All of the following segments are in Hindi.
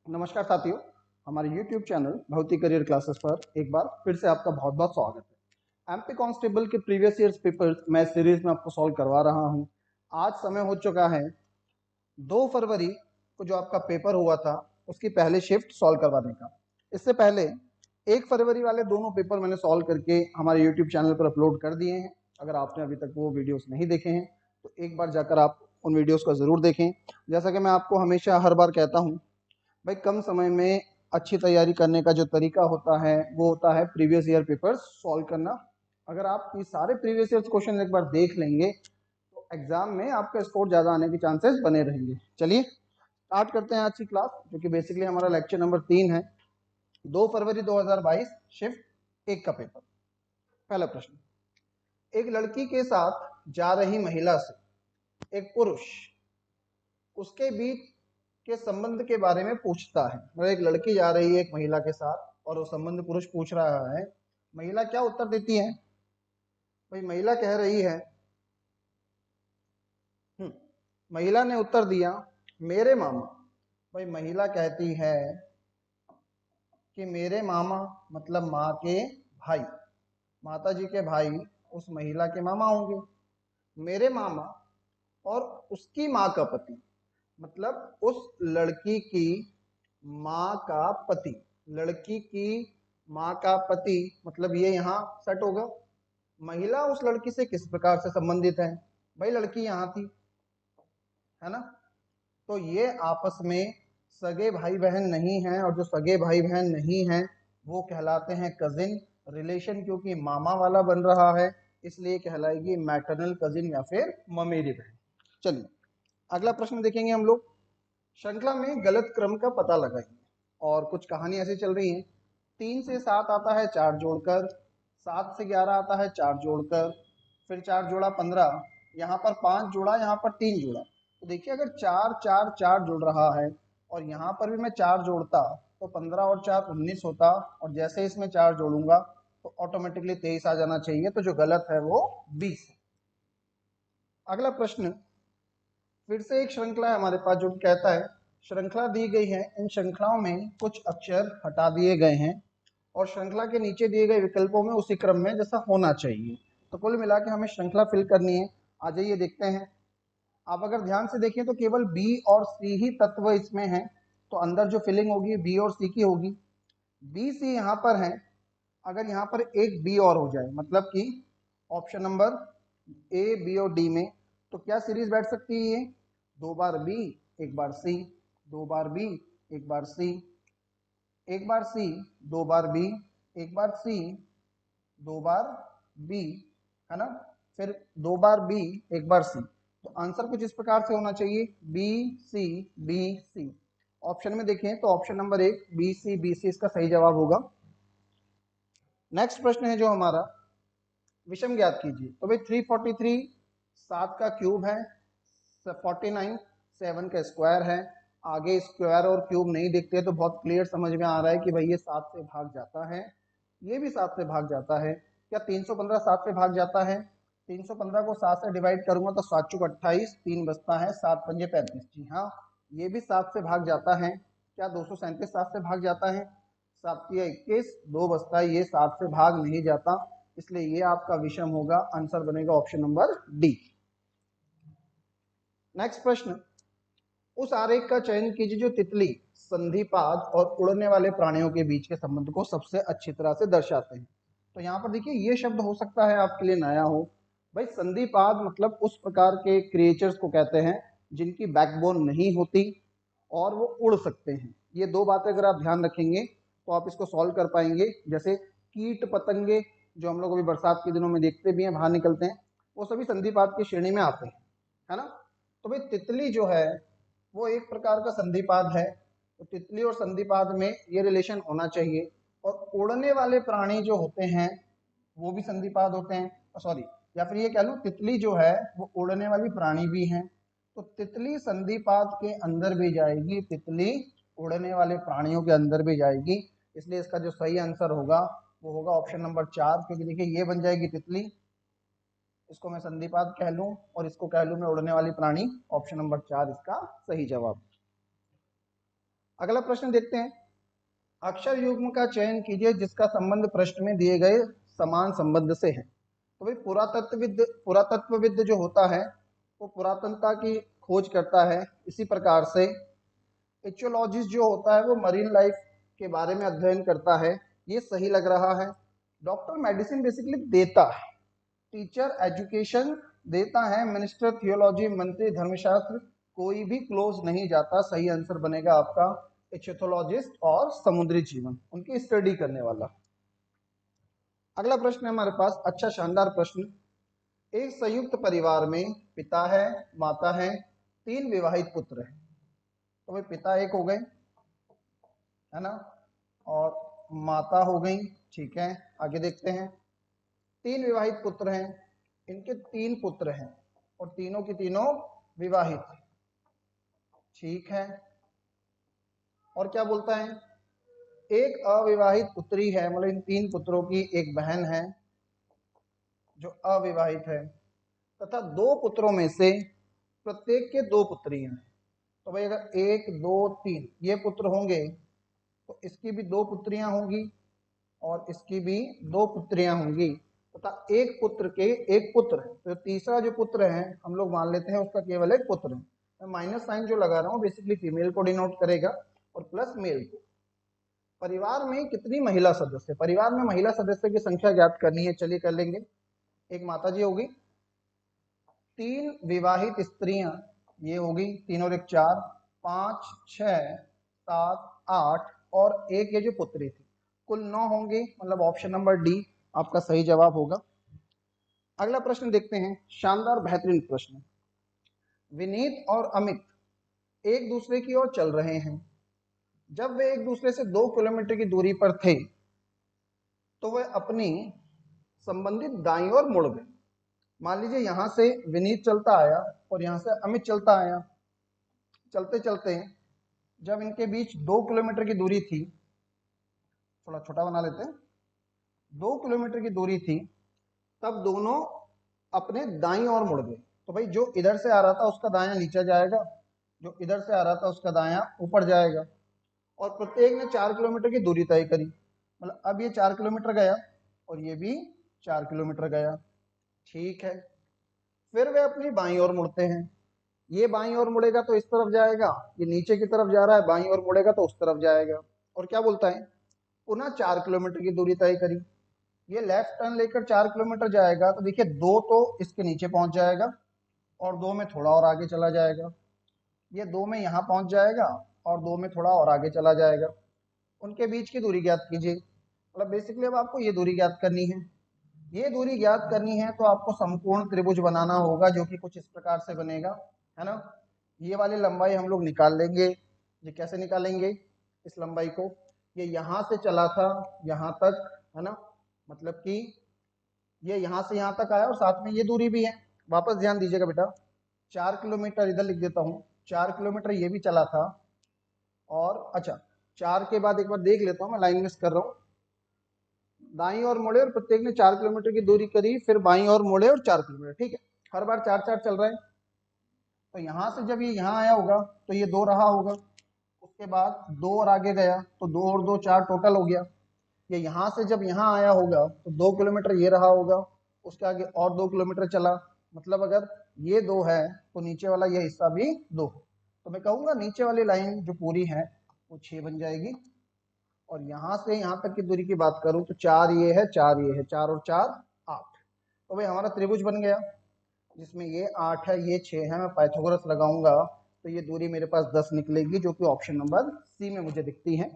नमस्कार साथियों, हमारे YouTube चैनल भौतिक करियर क्लासेस पर एक बार फिर से आपका बहुत बहुत स्वागत है। एमपी कांस्टेबल के प्रीवियस ईयर्स पेपर्स मैं सीरीज में आपको सॉल्व करवा रहा हूं। आज समय हो चुका है 2 फरवरी को जो आपका पेपर हुआ था उसकी पहले शिफ्ट सॉल्व करवाने का। इससे पहले 1 फरवरी वाले दोनों पेपर मैंने सॉल्व करके हमारे YouTube चैनल पर अपलोड कर दिए हैं। अगर आपने अभी तक वो वीडियोस नहीं देखे हैं तो एक बार जाकर आप उन वीडियोस को ज़रूर देखें। जैसा कि मैं आपको हमेशा हर बार कहता हूँ, भाई कम समय में अच्छी तैयारी करने का जो तरीका होता है वो होता है प्रीवियस ईयर पेपर्स सॉल्व करना। अगर आप ये सारे प्रीवियस ईयर क्वेश्चन एक बार देख लेंगे तो एग्जाम में आपका स्कोर ज़्यादा आने के चांसेस बने रहेंगे। चलिए स्टार्ट करते हैं आज की क्लास, जो कि बेसिकली हमारा लेक्चर नंबर 3 है। 2 फरवरी 2022 शिफ्ट 1 का पेपर। पहला प्रश्न, एक लड़की के साथ जा रही महिला से एक पुरुष उसके बीच के संबंध के बारे में पूछता है। मतलब एक लड़की जा रही है एक महिला के साथ और वो संबंध पुरुष पूछ रहा है। महिला क्या उत्तर देती है? भाई महिला कह रही है, महिला ने उत्तर दिया, मेरे मामा। भाई महिला कहती है कि मेरे मामा मतलब माँ के भाई, माता जी के भाई उस महिला के मामा होंगे। मेरे मामा और उसकी माँ का पति मतलब उस लड़की की माँ का पति, लड़की की माँ का पति, मतलब ये यहाँ सेट होगा। महिला उस लड़की से किस प्रकार से संबंधित है? भाई लड़की यहाँ थी, है ना, तो ये आपस में सगे भाई बहन नहीं हैं, और जो सगे भाई बहन नहीं हैं वो कहलाते हैं कजिन। रिलेशन क्योंकि मामा वाला बन रहा है इसलिए कहलाएगी मैटरनल कजिन या फिर ममेरी बहन। चलिए अगला प्रश्न देखेंगे हम लोग। श्रृंखला में गलत क्रम का पता लगाइए। और कुछ कहानी ऐसी चल रही है, 3 से 7 आता है 4 जोड़कर, 7 से 11 आता है 4 जोड़कर, फिर 4 जोड़ा 15, यहाँ पर 5 जोड़ा, यहाँ पर 3 जोड़ा। तो देखिए अगर 4 4 4 जुड़ रहा है और यहाँ पर भी मैं 4 जोड़ता तो 15 और 4 19 होता, और जैसे इसमें 4 जोड़ूंगा तो ऑटोमेटिकली 23 आ जाना चाहिए। तो जो गलत है वो 20 है। अगला प्रश्न, फिर से एक श्रृंखला है हमारे पास जो कहता है श्रृंखला दी गई है, इन श्रृंखलाओं में कुछ अक्षर हटा दिए गए हैं और श्रृंखला के नीचे दिए गए विकल्पों में उसी क्रम में जैसा होना चाहिए। तो कुल मिला के हमें श्रृंखला फिल करनी है। आ जाइए देखते हैं। आप अगर ध्यान से देखें तो केवल बी और सी ही तत्व इसमें हैं, तो अंदर जो फिलिंग होगी बी और सी की होगी। बी सी यहाँ पर है, अगर यहाँ पर एक बी और हो जाए मतलब कि ऑप्शन नंबर ए बी और डी में, तो क्या सीरीज बैठ सकती है? ये 2 बार बी 1 बार सी, 2 बार बी 1 बार सी, 1 बार सी 2 बार बी, 1 बार सी 2 बार बी, है ना, फिर 2 बार बी 1 बार सी। तो आंसर कुछ इस प्रकार से होना चाहिए, B C B C. Option में देखें तो ऑप्शन नंबर 1 बी सी इसका सही जवाब होगा। नेक्स्ट प्रश्न है जो हमारा, विषम ज्ञात कीजिए। तो भाई 343 7 का क्यूब है, 49 7 का स्क्वायर है। आगे स्क्वायर और क्यूब नहीं दिखते तो बहुत क्लियर समझ में आ रहा है कि भाई ये 7 से भाग जाता है, ये भी 7 से भाग जाता है। क्या 315 7 से भाग जाता है? 315 को 7 से डिवाइड करूंगा तो 7 चुक 28, 3 बचता है, 7 पंजे 35। जी हाँ, ये भी 7 से भाग जाता है। क्या 237 7 से भाग जाता है? 7 21, 2 बचता है, ये 7 से भाग नहीं जाता, इसलिए ये आपका विषम होगा। आंसर बनेगा ऑप्शन नंबर डी। नेक्स्ट प्रश्न, उस आरेख का चयन कीजिए जो तितली, संधिपाद और उड़ने वाले प्राणियों के बीच के संबंध को सबसे अच्छी तरह से दर्शाते हैं। तो यहाँ पर देखिए ये शब्द हो सकता है आपके लिए नया हो। भाई संधिपाद मतलब उस प्रकार के क्रिएचर्स को कहते हैं जिनकी बैकबोन नहीं होती और वो उड़ सकते हैं। ये 2 बातें अगर आप ध्यान रखेंगे तो आप इसको सॉल्व कर पाएंगे। जैसे कीट पतंगे जो हम लोग अभी बरसात के दिनों में देखते भी हैं, बाहर निकलते हैं, वो सभी संधिपाद की श्रेणी में आते हैं, है ना। तो भाई तितली जो है वो एक प्रकार का संधिपाद है, तो तितली और संधिपाद में ये रिलेशन होना चाहिए। और उड़ने वाले प्राणी जो होते हैं वो भी संधिपाद होते हैं, सॉरी, या फिर ये कह लो तितली जो है वो उड़ने वाली प्राणी भी है, तो तितली संधिपाद के अंदर भी जाएगी, तितली उड़ने वाले प्राणियों के अंदर भी जाएगी। इसलिए इसका जो सही आंसर होगा वो होगा ऑप्शन नंबर 4, क्योंकि देखिए ये बन जाएगी तितली, इसको मैं संधिपाद कह लूं और इसको कह लूं मैं उड़ने वाली प्राणी। ऑप्शन नंबर 4 इसका सही जवाब। अगला प्रश्न देखते हैं, अक्षर युग्म का चयन कीजिए जिसका संबंध प्रश्न में दिए गए समान संबंध से है। तो भाई पुरातत्वविद जो होता है वो पुरातनता की खोज करता है, इसी प्रकार से इचियोलॉजिस्ट जो होता है वो मरीन लाइफ के बारे में अध्ययन करता है। ये सही लग रहा है। डॉक्टर मेडिसिन बेसिकली देता है, टीचर एजुकेशन देता है, मिनिस्टर थियोलॉजी, मंत्री धर्मशास्त्र, कोई भी क्लोज नहीं जाता। सही आंसर बनेगा आपका इचियोलॉजिस्ट और समुद्री जीवन, उनकी स्टडी करने वाला। अगला प्रश्न है हमारे पास, अच्छा शानदार प्रश्न। एक संयुक्त परिवार में पिता है, माता है, 3 विवाहित पुत्र हैं। तो भाई पिता एक हो गए, है ना, और माता हो गई, ठीक है। आगे देखते हैं, 3 विवाहित पुत्र हैं, इनके 3 पुत्र हैं और तीनों की तीनों विवाहित, ठीक है। और क्या बोलता है, एक अविवाहित पुत्री है, मतलब इन 3 पुत्रों की एक बहन है जो अविवाहित है, तथा 2 पुत्रों में से प्रत्येक के 2 पुत्रियां हैं। तो भाई अगर 1 2 3 ये पुत्र होंगे तो इसकी भी 2 पुत्रियां होंगी और इसकी भी 2 पुत्रियां होंगी, तथा एक पुत्र के एक पुत्र है। तो तीसरा जो पुत्र है हम लोग मान लेते हैं उसका केवल एक पुत्र है। मैं माइनस साइन जो लगा रहा हूँ बेसिकली फीमेल को डिनोट करेगा और प्लस मेल को। परिवार में कितनी महिला सदस्य, परिवार में महिला सदस्य की संख्या ज्ञात करनी है, चलिए कर लेंगे। एक माता जी होगी, 3 विवाहित स्त्रियां, ये होगी 3 और 1 4, 5 6 7 8 और एक ये जो पुत्री थी, कुल 9 होंगे, मतलब ऑप्शन नंबर डी आपका सही जवाब होगा। अगला प्रश्न देखते हैं, शानदार बेहतरीन प्रश्न। विनीत और अमित एक दूसरे की ओर चल रहे हैं। जब वे एक दूसरे से 2 किलोमीटर की दूरी पर थे तो वे अपनी संबंधित दाईं ओर मुड़ गए। मान लीजिए यहां से विनीत चलता आया और यहां से अमित चलता आया। चलते चलते जब इनके बीच 2 किलोमीटर की दूरी थी, थोड़ा छोटा बना लेते हैं, 2 किलोमीटर की दूरी थी, तब दोनों अपने दाईं ओर मुड़ गए। तो भाई जो इधर से आ रहा था उसका दायां नीचे जाएगा, जो इधर से आ रहा था उसका दायां ऊपर जाएगा, और प्रत्येक ने 4 किलोमीटर की दूरी तय करी। मतलब अब ये 4 किलोमीटर गया और ये भी 4 किलोमीटर गया, ठीक है। फिर वे अपनी बाईं ओर मुड़ते हैं। ये बाईं ओर मुड़ेगा तो इस तरफ जाएगा, ये नीचे की तरफ जा रहा है, बाईं ओर मुड़ेगा तो उस तरफ जाएगा। और क्या बोलता है, पुनः 4 किलोमीटर की दूरी तय करी। ये लेफ्ट टर्न लेकर 4 किलोमीटर जाएगा तो देखिए 2 तो इसके नीचे पहुंच जाएगा और 2 में थोड़ा और आगे चला जाएगा। ये 2 में यहाँ पहुंच जाएगा और 2 में थोड़ा और आगे चला जाएगा। उनके बीच की दूरी ज्ञात कीजिए। मतलब बेसिकली अब आपको ये दूरी ज्ञात करनी है। ये दूरी ज्ञात करनी है तो आपको समकोण त्रिभुज बनाना होगा, जो कि कुछ इस प्रकार से बनेगा, है ना। ये वाली लंबाई हम लोग निकाल लेंगे। ये कैसे निकालेंगे इस लंबाई को, ये यहाँ से चला था यहाँ तक, है ना, मतलब कि ये यहाँ से यहाँ तक आया और साथ में ये दूरी भी है। वापस ध्यान दीजिएगा बेटा, 4 किलोमीटर इधर लिख देता हूँ, 4 किलोमीटर ये भी चला था। और अच्छा 4 के बाद एक बार देख लेता हूँ, मैं लाइन मिस कर रहा हूँ। दाईं ओर मुड़े और प्रत्येक ने 4 किलोमीटर की दूरी करी, फिर बाईं ओर मुड़े और 4 किलोमीटर, ठीक है। हर बार 4 4 चल रहे हैं। तो यहाँ से जब ये यहाँ आया होगा तो ये 2 रहा होगा, उसके बाद 2 और आगे गया तो 2 और 2 4 टोटल हो गया। ये यहाँ से जब यहाँ आया होगा तो 2 किलोमीटर ये रहा होगा, उसके आगे और 2 किलोमीटर चला। मतलब अगर ये 2 है तो नीचे वाला ये हिस्सा भी 2। तो मैं कहूँगा नीचे वाली लाइन जो पूरी है वो 6 बन जाएगी। और यहाँ से यहाँ तक की दूरी की बात करूँ तो 4 ये है, 4 ये है, 4 और 4 8। तो भाई हमारा त्रिभुज बन गया जिसमें ये 8 है, ये 6 है। मैं पाइथागोरस लगाऊंगा तो ये दूरी मेरे पास 10 निकलेगी, जो कि ऑप्शन नंबर सी में मुझे दिखती है।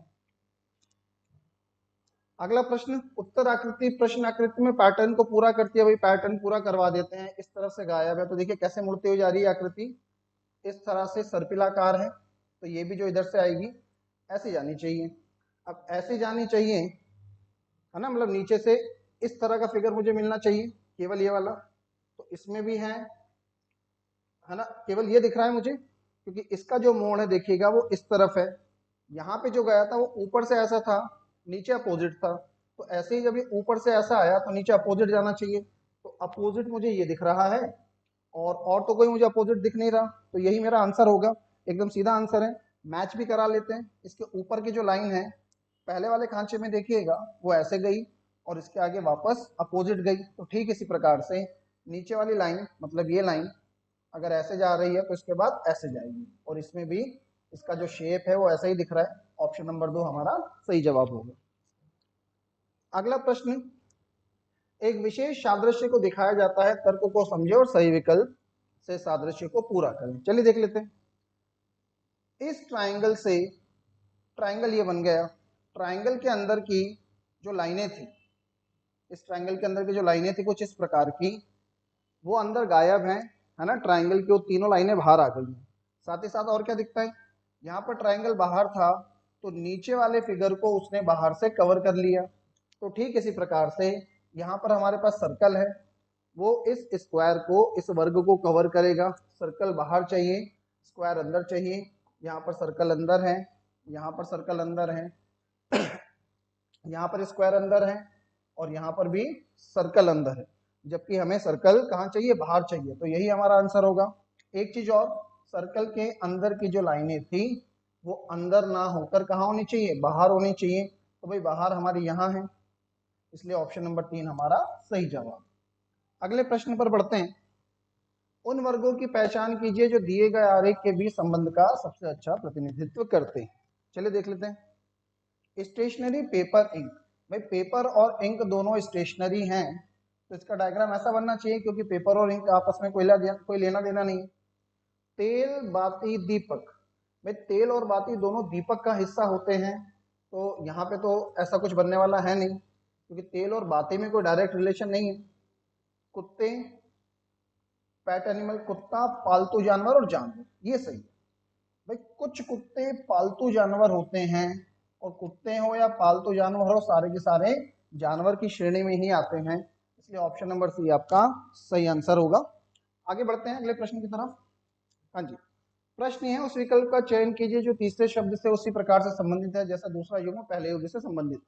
अगला प्रश्न, उत्तर आकृति प्रश्न आकृति में पैटर्न को पूरा करती है। भाई पैटर्न पूरा करवा देते हैं। इस तरफ से गायब है तो देखिए कैसे मुड़ती हुई जा रही है आकृति, इस तरह से सर्पिलाकार है, तो ये भी जो इधर से आएगी ऐसे जानी चाहिए। अब ऐसे जानी चाहिए, है ना, मतलब नीचे से इस तरह का फिगर मुझे मिलना चाहिए, केवल ये वाला। तो इसमें भी है ना, केवल ये दिख रहा है मुझे, क्योंकि इसका जो मोड़ है देखिएगा वो इस तरफ है। यहाँ पे जो गया था वो ऊपर से ऐसा था, नीचे अपोजिट था। तो ऐसे ही जब ये ऊपर से ऐसा आया तो नीचे अपोजिट जाना चाहिए। तो अपोजिट मुझे ये दिख रहा है और तो कोई मुझे अपोजिट दिख नहीं रहा, तो यही मेरा आंसर होगा। एकदम सीधा आंसर है। मैच भी करा लेते हैं। इसके ऊपर की जो लाइन है पहले वाले खांचे में देखिएगा वो ऐसे गई और इसके आगे वापस अपोजिट गई, तो ठीक इसी प्रकार से नीचे वाली लाइन मतलब ये लाइन अगर ऐसे जा रही है तो इसके बाद ऐसे जाएगी, और इसमें भी इसका जो शेप है वो ऐसा ही दिख रहा है। ऑप्शन नंबर 2 हमारा सही जवाब होगा। अगला प्रश्न, एक विशेष सादृश्य को दिखाया जाता है, तर्क को समझे और सही विकल्प से सादृश्य को पूरा करें। चलिए देख लेते हैं। इस ट्राइंगल से, ट्राइंगल ये बन गया, ट्राइंगल के अंदर की जो लाइनें थी, इस ट्राइंगल के अंदर की जो लाइनें थी कुछ इस प्रकार की, वो अंदर गायब हैं, है ना। ट्राइंगल की वो तीनों लाइनें बाहर आ गई हैं। साथ ही साथ और क्या दिखता है, यहाँ पर ट्राइंगल बाहर था तो नीचे वाले फिगर को उसने बाहर से कवर कर लिया। तो ठीक इसी प्रकार से यहाँ पर हमारे पास सर्कल है, वो इस स्क्वायर को, इस वर्ग को कवर करेगा। सर्कल बाहर चाहिए, स्क्वायर अंदर चाहिए। यहाँ पर सर्कल अंदर है, यहाँ पर सर्कल अंदर है, यहाँ पर स्क्वायर अंदर है और यहाँ पर भी सर्कल अंदर है, जबकि हमें सर्कल कहाँ चाहिए, बाहर चाहिए। तो यही हमारा आंसर होगा। एक चीज और, सर्कल के अंदर की जो लाइनें थी वो अंदर ना होकर कहाँ होनी चाहिए, बाहर होनी चाहिए। तो भाई बाहर हमारी यहाँ है, इसलिए ऑप्शन नंबर 3 हमारा सही जवाब। अगले प्रश्न पर बढ़ते हैं। उन वर्गों की पहचान कीजिए जो दिए गए आरेख के बीच संबंध का सबसे अच्छा प्रतिनिधित्व करते हैं। चलिए देख लेते हैं। Stationery, paper, ink. भाई पेपर और इंक दोनों स्टेशनरी हैं, तो इसका डायग्राम ऐसा बनना चाहिए, क्योंकि पेपर और इंक आपस में कोई लेना देना नहीं है। तेल, बाती, दीपक। भाई तेल और बाती दोनों दीपक का हिस्सा होते हैं, तो यहाँ पे तो ऐसा कुछ बनने वाला है नहीं, क्योंकि तेल और बाती में कोई डायरेक्ट रिलेशन नहीं है। कुत्ते, पेट एनिमल, कुत्ता, पालतू जानवर और जानवर, ये सही है। भाई कुछ कुत्ते पालतू जानवर होते हैं, और कुत्ते हो या पालतू जानवर हो, सारे के सारे जानवर की श्रेणी में ही आते हैं, इसलिए ऑप्शन नंबर सी आपका सही आंसर होगा। आगे बढ़ते हैं अगले प्रश्न की तरफ। हाँ जी, प्रश्न है, उस विकल्प का चयन कीजिए जो तीसरे शब्द से उसी प्रकार से संबंधित है जैसा दूसरा युग्म पहले युग्म से संबंधित।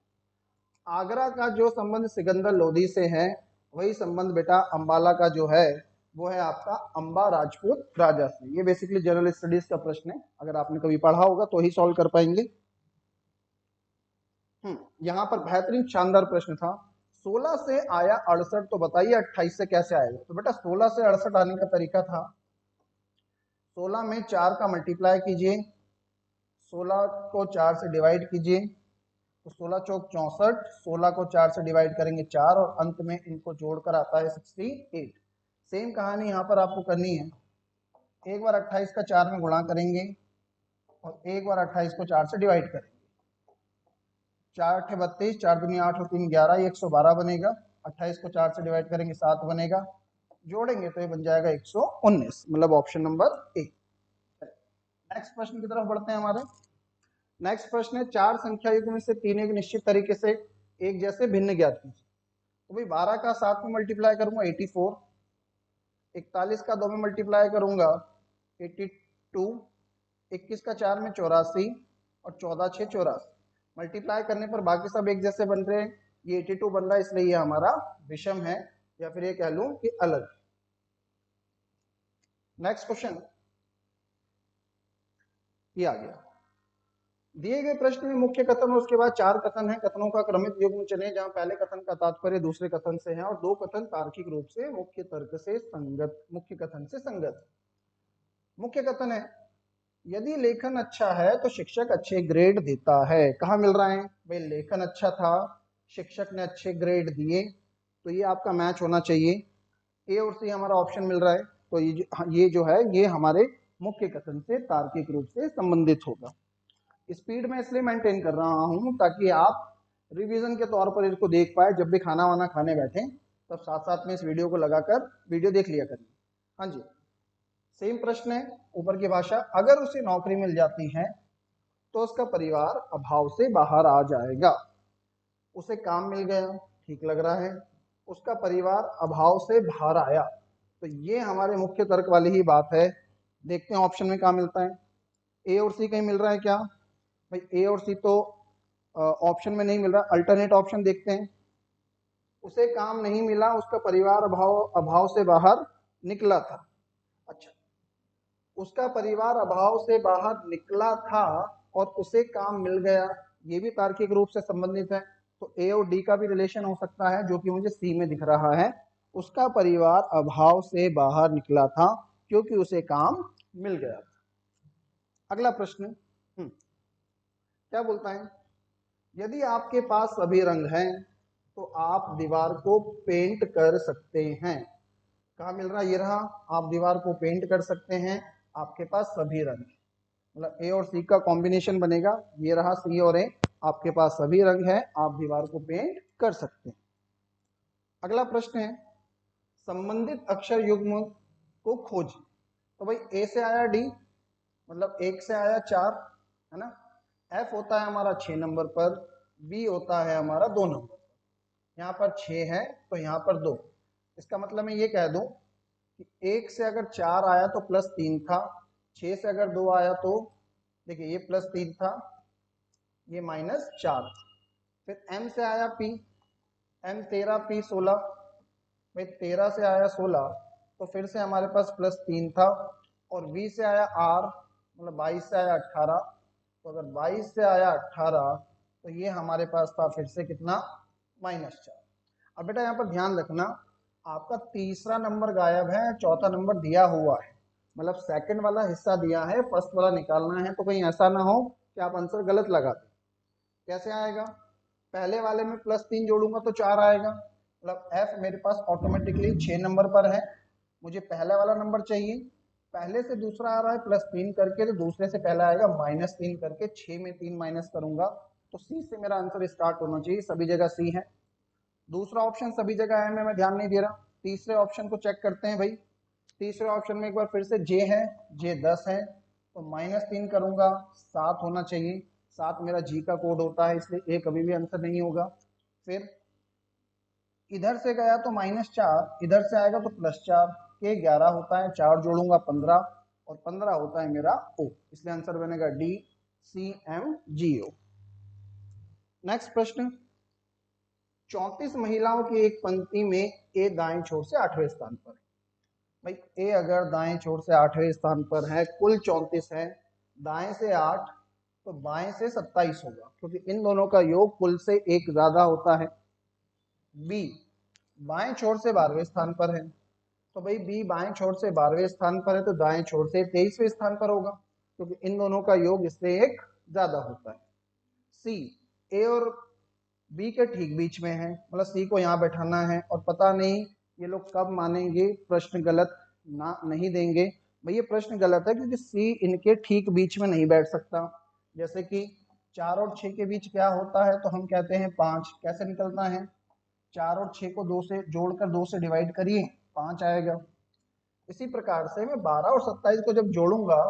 आगरा का जो संबंध सिकंदर लोधी से है, वही संबंध बेटा अंबाला का जो है वो है आपका अंबा राजपूत राजा से। ये बेसिकली जनरल स्टडीज का प्रश्न है, अगर आपने कभी पढ़ा होगा तो ही सॉल्व कर पाएंगे। यहाँ पर बेहतरीन शानदार प्रश्न था। 16 से आया 68, तो बताइए 28 से कैसे आएगा। तो बेटा 16 से 68 आने का तरीका था, 16 में 4 का मल्टीप्लाई कीजिए, 16 को 4 से डिवाइड कीजिए, तो 16 चौक 64, 16 को 4 से डिवाइड करेंगे 4, और अंत में इनको जोड़कर आता है 68। सेम कहानी यहाँ पर आपको करनी है। एक बार 28 का 4 में गुणा करेंगे और एक बार 28 को 4 से डिवाइड करेंगे। 4 8 32, 4 दूनी 8 और 3 11, 112 बनेगा। 28 को 4 से डिवाइड करेंगे 7 बनेगा, जोड़ेंगे तो ये बन जाएगा 119, मतलब ऑप्शन नंबर ए। नेक्स्ट प्रश्न की तरफ बढ़ते हैं हमारे। नेक्स्ट प्रश्न है, 4 संख्या युग्म में से 3 एक निश्चित तरीके से एक जैसे भिन्न ज्ञात कीजिए। तो भाई 12 का 7 में मल्टीप्लाई करूंगा 84, 41 का 2 में मल्टीप्लाई करूंगा 82, 21 का 4 में 84 और 14 6 84। मल्टीप्लाई करने पर बाकी सब एक जैसे बन रहे हैं, ये 82 बन रहा है, इसलिए ये हमारा विषम है, या फिर ये कह लूं कि अलग। नेक्स्ट क्वेश्चन ये आ गया। दिए गए प्रश्न में मुख्य कथन और उसके बाद 4 कथन है, कथनों का क्रमित युग्म चुनें जहां पहले कथन का तात्पर्य दूसरे कथन से है और 2 कथन तार्किक रूप से मुख्य तर्क से संगत, मुख्य कथन से संगत। मुख्य कथन है, यदि लेखन अच्छा है तो शिक्षक अच्छे ग्रेड देता है। कहाँ मिल रहा है भाई, लेखन अच्छा था, शिक्षक ने अच्छे ग्रेड दिए, तो ये आपका मैच होना चाहिए। ए और सी हमारा ऑप्शन मिल रहा है, तो ये जो है ये हमारे मुख्य कथन से तार्किक रूप से संबंधित होगा। स्पीड में इसलिए मेंटेन कर रहा हूं ताकि आप रिवीजन के तौर पर इसको देख पाए, जब भी खाना वाना खाने बैठे तब साथ साथ में इस वीडियो को लगाकर वीडियो देख लिया करिए। हाँ जी, सेम प्रश्न है, ऊपर की भाषा। अगर उसे नौकरी मिल जाती है तो उसका परिवार अभाव से बाहर आ जाएगा। उसे काम मिल गया, ठीक लग रहा है, उसका परिवार अभाव से बाहर आया, तो ये हमारे मुख्य तर्क वाली ही बात है। देखते हैं ऑप्शन में क्या मिलता है। ए और सी कहीं मिल रहा है क्या भाई, ए और सी तो ऑप्शन में नहीं मिल रहा, अल्टरनेट ऑप्शन देखते हैं। उसे काम नहीं मिला, उसका परिवार अभाव से बाहर निकला था। अच्छा, उसका परिवार अभाव से बाहर निकला था और उसे काम मिल गया, ये भी तार्किक रूप से संबंधित है। तो ए और डी का भी रिलेशन हो सकता है, जो कि मुझे सी में दिख रहा है। उसका परिवार अभाव से बाहर निकला था क्योंकि उसे काम मिल गया। अगला प्रश्न क्या बोलता है, यदि आपके पास सभी रंग हैं तो आप दीवार को पेंट कर सकते हैं। कहाँ मिल रहा है, ये रहा, आप दीवार को पेंट कर सकते हैं, आपके पास सभी रंग, मतलब ए और सी का कॉम्बिनेशन बनेगा, ये रहा सी और ए, आपके पास सभी रंग है, आप दीवार को पेंट कर सकते हैं। अगला प्रश्न है, संबंधित अक्षर युग्म को खोज। तो भाई ए से आया डी, मतलब 1 से आया 4, है ना। एफ होता है हमारा 6 नंबर पर, बी होता है हमारा 2 नंबर पर, यहाँ पर 6 है तो यहाँ पर 2। इसका मतलब मैं ये कह दूं कि 1 से अगर 4 आया तो +3 था, 6 से अगर 2 आया तो देखिए ये +3 था, ये -4। फिर m से आया p, m 13 p 16, भाई 13 से आया 16 तो फिर से हमारे पास +3 था, और v से आया r, मतलब 22 से आया 18, तो अगर 22 से आया 18 तो ये हमारे पास था फिर से कितना, -4। अब बेटा यहाँ पर ध्यान रखना, आपका तीसरा नंबर गायब है, चौथा नंबर दिया हुआ है, मतलब सेकंड वाला हिस्सा दिया है, फर्स्ट वाला निकालना है, तो कहीं ऐसा ना हो कि आप आंसर गलत लगा दें। कैसे आएगा, पहले वाले में +3 जोड़ूंगा तो 4 आएगा, मतलब एफ मेरे पास ऑटोमेटिकली 6 नंबर पर है, मुझे पहला वाला नंबर चाहिए, पहले से दूसरा आ रहा है +3 करके, तो दूसरे से पहला आएगा -3 करके, 6 में 3 माइनस करूंगा तो सी से मेरा आंसर स्टार्ट होना चाहिए, सभी जगह सी है। दूसरा ऑप्शन सभी जगह है, मैं ध्यान नहीं दे रहा। तीसरे ऑप्शन को चेक करते हैं भाई, तीसरे ऑप्शन में एक बार फिर से जे है, जे 10 है, तो -3 करूंगा, 7 होना चाहिए, 7 मेरा जी का कोड होता है, इसलिए ए कभी भी आंसर नहीं होगा। फिर इधर से गया तो -4, इधर से आएगा तो +4, के 11 होता है, 4 जोड़ूंगा 15, और 15 होता है मेरा ओ, इसलिए आंसर बनेगा डी, सी एम जी ओ। नेक्स्ट प्रश्न, 34 महिलाओं की एक पंक्ति में ए दाएं छोर से 8वें स्थान पर है। भाई ए अगर दाएं छोर से 8वें स्थान पर है, कुल 34 है, दाएं से 8 तो बाएं से 27 होगा, क्योंकि इन दोनों का योग कुल से एक ज्यादा होता है। बी बाएं छोर से 12वें स्थान पर है, तो भाई बी बाएं छोर से 12वें स्थान पर है तो दाएं छोर से 23वें स्थान पर होगा, क्योंकि इन दोनों का योग इससे एक ज्यादा होता है। सी ए और बी के ठीक बीच में है, मतलब सी को यहाँ बैठाना है, और पता नहीं ये लोग कब मानेंगे, प्रश्न गलत ना नहीं देंगे। भाई ये प्रश्न गलत है क्योंकि सी इनके ठीक बीच में नहीं बैठ सकता। जैसे कि 4 और 6 के बीच क्या होता है, तो हम कहते हैं 5, कैसे निकलता है, 4 और 6 को 2 से जोड़कर 2 से डिवाइड करिए, 5 आएगा। इसी प्रकार से मैं 12 और 27 को जब जोड़ूंगा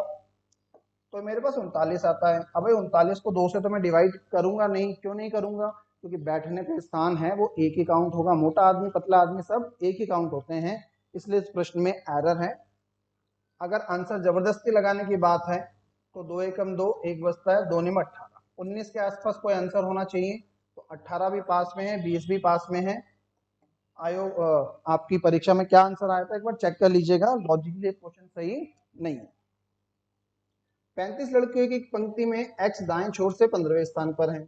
तो मेरे पास 39 आता है। अब 39 को 2 से तो मैं डिवाइड करूंगा नहीं, क्यों नहीं करूंगा, क्योंकि बैठने पे स्थान है वो एक ही काउंट होगा, मोटा आदमी पतला आदमी सब एक ही काउंट होते हैं, इसलिए इस प्रश्न में एरर है। अगर आंसर जबरदस्ती लगाने की बात है तो 2 एकम 2, एक बचता है, 2 में 18, 19 के आसपास कोई आंसर होना चाहिए, तो 18 भी पास में है, 20 भी पास में है। आयोग आपकी परीक्षा में क्या आंसर आया था एक बार चेक कर लीजिएगा, लॉजिकली क्वेश्चन सही नहीं है। 35 लड़कियों की पंक्ति में एक्स दाएं छोर से 15वें स्थान पर है,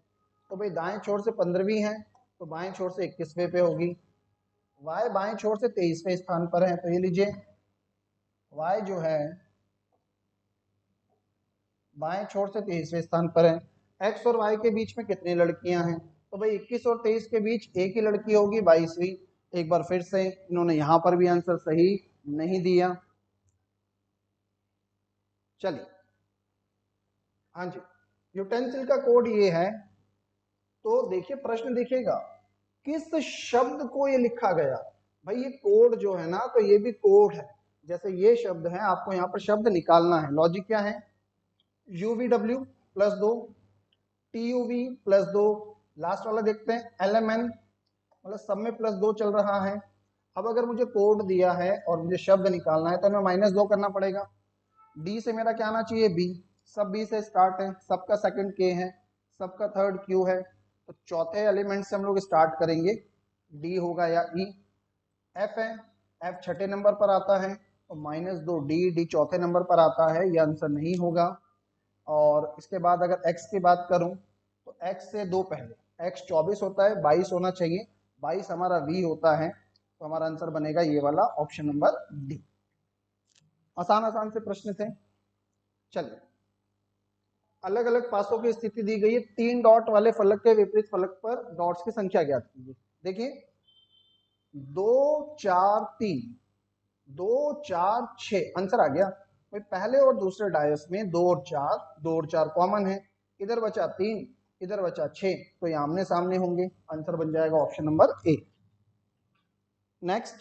तो भाई दाएं छोर से 15वीं है तो बाएं छोर से 21वें पे होगी। वाई बाएं छोर से 23वें स्थान पर है, तो ये लीजिए वाई जो है बाएं छोर से 23वें स्थान पर है। एक्स और वाई के बीच में कितनी लड़कियां हैं, तो भाई 21 और 23 के बीच एक ही लड़की होगी, 22वीं। एक बार फिर से इन्होंने यहां पर भी आंसर सही नहीं दिया। चलिए, हाँ जी, यूटेंसिल का कोड ये है, तो देखिए प्रश्न देखिएगा, किस शब्द को ये लिखा गया। भाई ये कोड जो है ना, तो ये भी कोड है, जैसे ये शब्द है, आपको यहाँ पर शब्द निकालना है। लॉजिक क्या है, UVW +2, TUV +2, लास्ट वाला देखते हैं LMN, मतलब सब में +2 चल रहा है। अब अगर मुझे कोड दिया है और मुझे शब्द निकालना है तो हमें -2 करना पड़ेगा। डी से मेरा क्या आना चाहिए, बी, सब बी से स्टार्ट है, सबका सेकंड के है, सबका थर्ड क्यू है, तो चौथे एलिमेंट से हम लोग स्टार्ट करेंगे, डी होगा या ई। एफ है, एफ छठे नंबर पर आता है, तो -2 डी चौथे नंबर पर आता है, यह आंसर नहीं होगा। और इसके बाद अगर x की बात करूं तो x से 2 पहले x 24 होता है, 22 होना चाहिए, 22 हमारा v होता है, तो हमारा आंसर बनेगा ये वाला ऑप्शन नंबर डी। आसान आसान से प्रश्न थे। चलिए, अलग अलग पासों की स्थिति दी गई है, 3 डॉट वाले फलक के विपरीत फलक पर डॉट्स की संख्या ज्ञात कीजिए। देखिए 2 4 3, 2 4 6 आंसर आ गया। भाई पहले और दूसरे डायस में 2 और 4 कॉमन है, इधर बचा 3, इधर बचा 6, तो ये आमने सामने होंगे, आंसर बन जाएगा ऑप्शन नंबर ए। नेक्स्ट,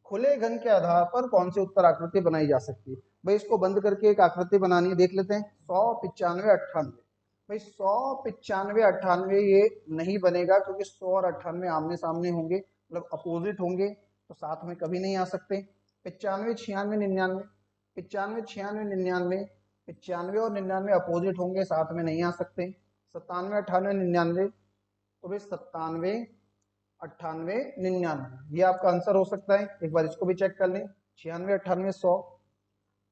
खुले घन के आधार पर कौन सी उत्तर आकृति बनाई जा सकती है। भाई इसको बंद करके एक आकृति बनानी है, देख लेते हैं। 100 95 98, भाई 100 95 98 ये नहीं बनेगा, क्योंकि 100 और 98 आमने सामने होंगे, मतलब अपोजिट होंगे, तो साथ में कभी नहीं आ सकते। 95 96 99, 95 96 99, 95 और 99 अपोजिट होंगे, साथ में नहीं आ सकते। 97 98 99, तो भाई 97 98 99 ये आपका आंसर हो सकता है। एक बार इसको भी चेक कर लें, 96 98 100,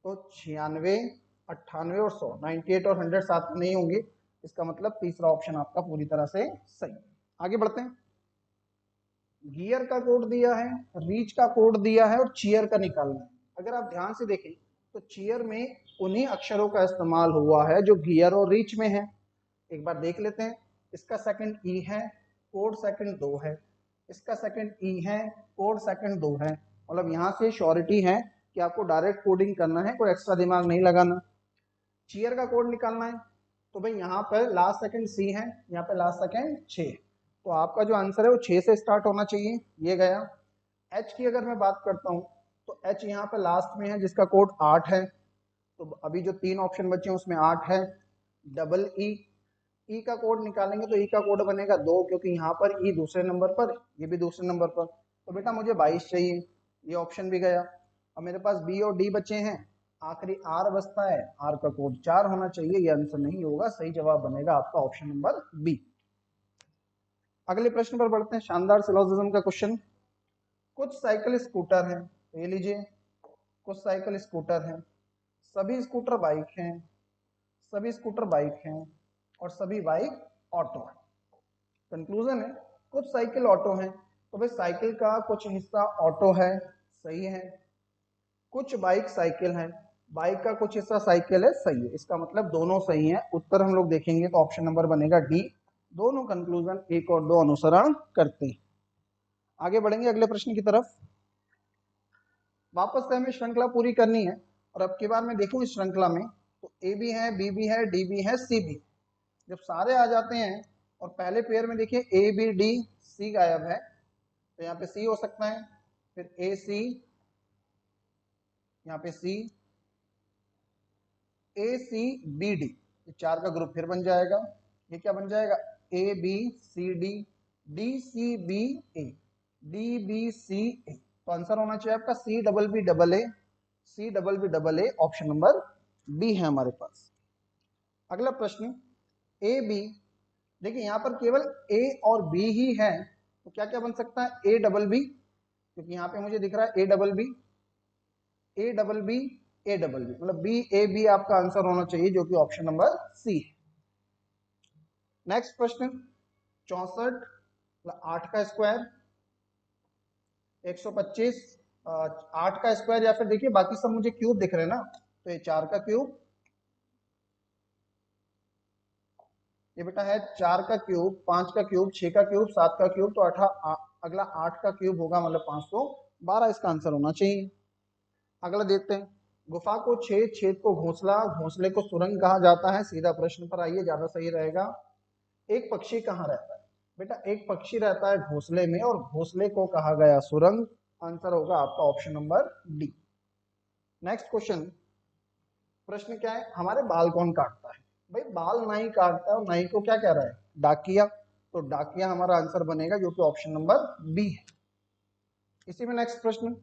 तो 96 98 और 100, 98 और 100 साथ में नहीं होंगे, इसका मतलब तीसरा ऑप्शन आपका पूरी तरह से सही। आगे बढ़ते हैं। गियर का कोड दिया है, रीच का कोड दिया है और चीयर का निकालना है। अगर आप ध्यान से देखें तो चीयर में उन्हीं अक्षरों का इस्तेमाल हुआ है जो गियर और रीच में है। एक बार देख लेते हैं। इसका सेकंड ई है, कोड सेकंड 2 है, इसका सेकंड ई है, कोड सेकंड 2 है। मतलब यहाँ से श्योरिटी है कि आपको डायरेक्ट कोडिंग करना है, कोई एक्स्ट्रा दिमाग नहीं लगाना। चीयर का कोड निकालना है, तो भाई यहाँ पर लास्ट सेकंड सी है, यहाँ पे लास्ट सेकंड 6, तो आपका जो आंसर है वो 6 से स्टार्ट होना चाहिए, ये गया। एच की अगर मैं बात करता हूँ तो एच यहाँ पे लास्ट में है, जिसका कोड 8 है, तो अभी जो 3 ऑप्शन बचे हैं उसमें 8 है। डबल ई का कोड निकालेंगे तो ई का कोड बनेगा 2, क्योंकि यहाँ पर ई दूसरे नंबर पर, ये भी दूसरे नंबर पर, तो बेटा मुझे 22 चाहिए, ये ऑप्शन भी गया। अब मेरे पास बी और डी बचे हैं, आखिरी आर बचता है, आर का कोड 4 होना चाहिए, ये आंसर नहीं होगा, सही जवाब बनेगा आपका ऑप्शन नंबर बी। अगले प्रश्न पर बढ़ते हैं, शानदार सिलोजिज्म का क्वेश्चन। कुछ साइकिल स्कूटर हैं, ये लीजिए, कुछ साइकिल स्कूटर हैं, सभी स्कूटर बाइक हैं, सभी स्कूटर बाइक हैं और सभी बाइक ऑटो है। कंक्लूजन है कुछ साइकिल ऑटो हैं, तो भाई साइकिल का कुछ हिस्सा ऑटो है, सही है। कुछ बाइक साइकिल है, बाइक का कुछ हिस्सा साइकिल है, सही है। इसका मतलब दोनों सही है। उत्तर हम लोग देखेंगे तो ऑप्शन नंबर बनेगा डी, दोनों कंक्लूजन 1 और 2 अनुसरण करते हैं। आगे बढ़ेंगे अगले प्रश्न की तरफ। वापस से हमें श्रृंखला पूरी करनी है, और अब की बार मैं देखूं इस श्रृंखला में तो ए भी है, बी भी है, डी भी है, सी भी। जब सारे आ जाते हैं और पहले पेयर में देखिए ए बी डी सी गायब है, तो यहाँ पे सी हो सकता है, फिर ए सी, यहाँ पे सी, ए सी बी डी, ये 4 का ग्रुप फिर बन जाएगा। ये क्या बन जाएगा, A B C D, D C B A, D B C A, तो आंसर होना चाहिए आपका C double B double A, C double B double A, option number B है हमारे पास। अगला प्रश्न ए बी, देखिए यहाँ पर केवल ए और बी ही है, तो क्या क्या बन सकता है, ए डबल बी, क्योंकि यहाँ पे मुझे दिख रहा है A double B, A double B, A double B, मतलब बी ए बी आपका आंसर होना चाहिए, जो कि ऑप्शन नंबर सी है। नेक्स्ट प्रश्न 64, 8 का स्क्वायर 125, 8 का स्क्वायर, या फिर देखिए बाकी सब मुझे क्यूब दिख रहे हैं ना, तो ये 4 का क्यूब, ये बेटा है 4 का क्यूब, 5 का क्यूब, 6 का क्यूब, 7 का क्यूब, तो अगला 8 का क्यूब होगा, मतलब 512 इसका आंसर होना चाहिए। अगला देखते हैं, गुफा को छेद, छेद को घोंसला, घोंसले को सुरंग कहा जाता है। सीधा प्रश्न पर आइए, ज्यादा सही रहेगा। एक पक्षी कहाँ रहता है, बेटा एक पक्षी रहता है घोंसले में, और घोंसले को कहा गया सुरंग, आंसर होगा आपका option number D. Next question, प्रश्न क्या है, हमारे बाल कौन काटता है। भाई बाल नाई काटता है, और नाई को क्या कह रहा है, डाकिया, तो डाकिया हमारा आंसर बनेगा, जो कि ऑप्शन नंबर बी है। इसी में नेक्स्ट प्रश्न,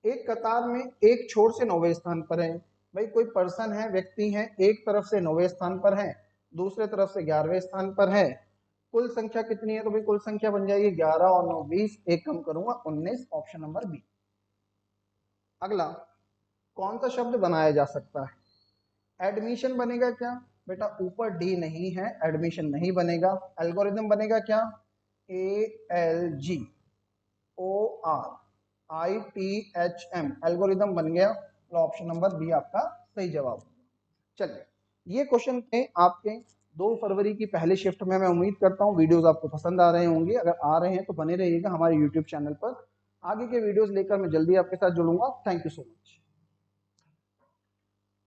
एक कतार में एक छोर से 9वें स्थान पर है। भाई कोई पर्सन है, व्यक्ति है, एक तरफ से 9वें स्थान पर है, दूसरे तरफ से 11वें स्थान पर है, कुल संख्या कितनी है, तो भाई कुल संख्या बन जाएगी 11 और 9 20, एक कम करूंगा 19, ऑप्शन नंबर बी। अगला, कौन सा शब्द बनाया जा सकता है? एडमिशन बनेगा क्या बेटा? ऊपर डी नहीं है, एडमिशन नहीं बनेगा। एल्गोरिदम बनेगा क्या? ALGORITHM, एल्गोरिदम बन गया। तो ऑप्शन नंबर बी आपका सही जवाब। चलिए, ये क्वेश्चन थे आपके 2 फरवरी की पहली शिफ्ट में। मैं उम्मीद करता हूँ वीडियोस आपको पसंद आ रहे होंगे। अगर आ रहे हैं तो बने रहिएगा हमारे यूट्यूब चैनल पर। आगे के वीडियोस लेकर मैं जल्दी आपके साथ जुड़ूंगा। Thank you so much.